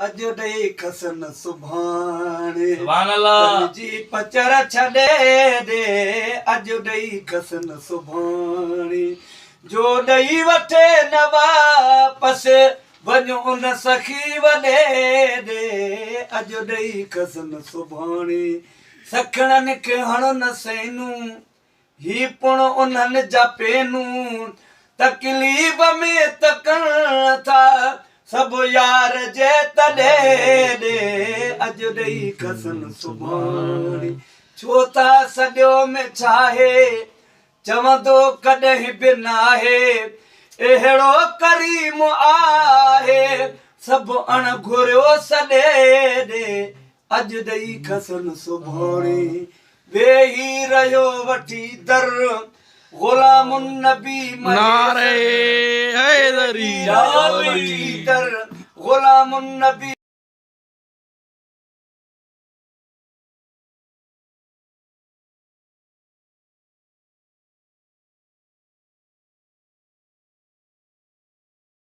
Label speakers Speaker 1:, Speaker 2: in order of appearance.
Speaker 1: अॼु ॾेई खसन सुभाणे
Speaker 2: सुभान अल्लाह
Speaker 1: जी पचर छॾे दे अॼु ॾेई खसन सुभाणे जो ॾेई वठे न वापस वञो उन सखी वॾे दे अॼु ॾेई खसन सुभाणे सखणनि खे हणन सैनूं ही पुण उन्हनि जा पेनूं तकलीफ़ में तकण था सभु यार जे तॾे दे अॼु ॾेई खसन सुभाणे छो था सॼो में छाहे चवंदो कॾहिं बि नाहे अहिड़ो करीम आहे सभु अण घुरियो सॾे दे अॼु ॾेई खसन सुभाणे वेही रहियो वठी दर गुलामुन नबी
Speaker 2: नारे हैदरी
Speaker 1: वठी दर गुलामुन नबी